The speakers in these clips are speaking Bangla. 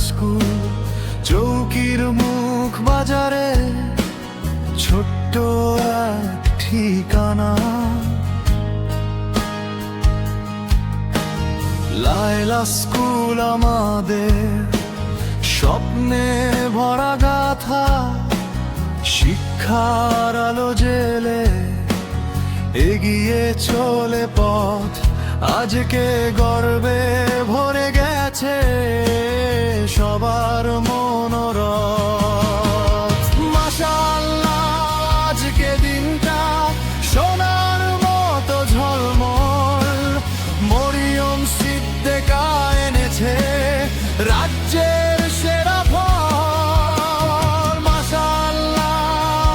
স্কুল চৌকির মুখ বাজারে ছোট্ট এক ঠিকানা। লায়লা স্কুল আমাদের স্বপ্নে ভরা গাথা, শিক্ষার আলো জেলে এগিয়ে চলে পথ, আজকে গর্বে ভরে গেছে সবার মনোরথ। মাশাআল্লাহ, আজকে দিনটা সোনার মতো ঝলমল, মরিয়ম সিদ্দিকা এনেছে রাজ্যের সেরা ফল। মাশাআল্লাহ,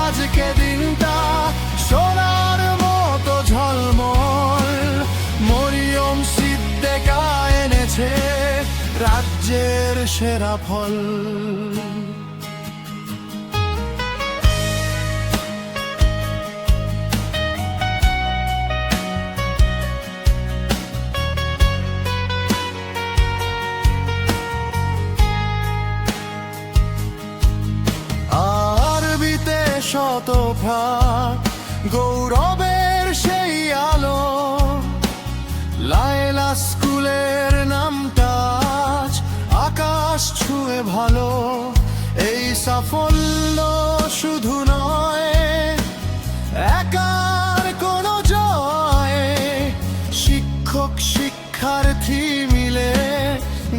আজকে দিনটা সোনার মতো ঝলমল, মরিয়ম সিদ্দিকা এনেছে রাজ্যের সেরা ফল। আরবিতে শতভাগ গৌরবের সেই আলো, লায়লা স্কুলের নামটা আজ আকাশ ছুঁয়ে ভালো। এই সাফল্য শুধু নয় একার কোনো জয়, শিক্ষক শিক্ষার্থী মিলে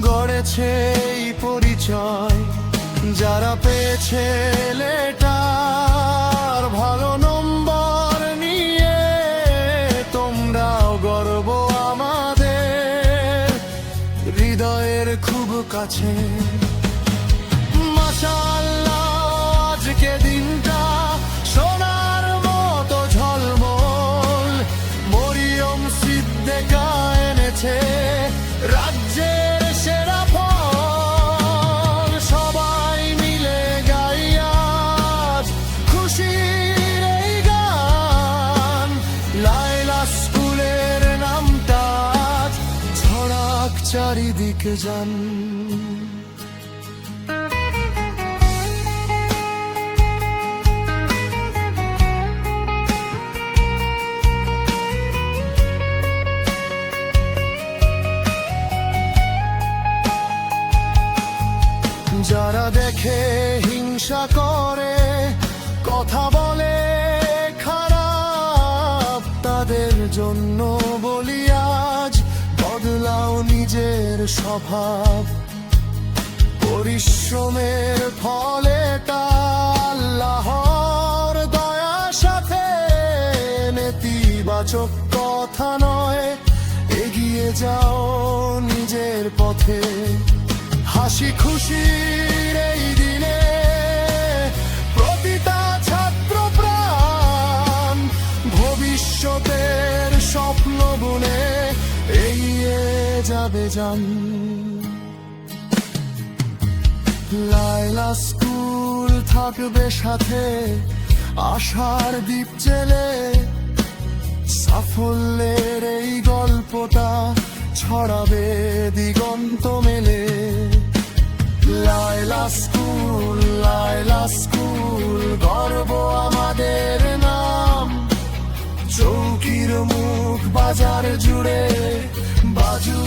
গড়েছে এই পরিচয়। যারা পেয়েছে লেটার ভালো নম্বর নিয়ে, তোমরাও গর্ব আমাদের হৃদয়ের খুব কাছে। মাশাআল্লাহ, আজকে দিনটা সোনার মতো ঝলমল, মরিয়ম সিদ্দিকা এনেছে রাজ্যের সেরা ফল। সবাই মিলে গাই আজ খুশির এই গান, লায়লা স্কুলের নামটা আজ ছড়াক চারিদিকে যান। যারা দেখে হিংসা করে, কথা বলে খারাপ, তাদের জন্য বলি আজ বদলাও নিজের স্বভাব। পরিশ্রমের ফলে তা আল্লাহর দয়া সাথে, নেতিবাচক কথা নয়, এগিয়ে যাও নিজের পথে। হাসি খুশির এই দিনে প্রতিটা ছাত্র প্রাণ ভবিষ্যতের স্বপ্ন বুনে এগিয়ে যাবে যান। লায়লা স্কুল থাকবে সাথে আশার দ্বীপ জেলে, সাফল্যের এই গল্পটা ছড়াবে দিগন্ত মেলে। লায়লা স্কুল, লায়লা স্কুল গর্ব আমাদের নাম, চৌকির মুখ বাজার জুড়ে বাজু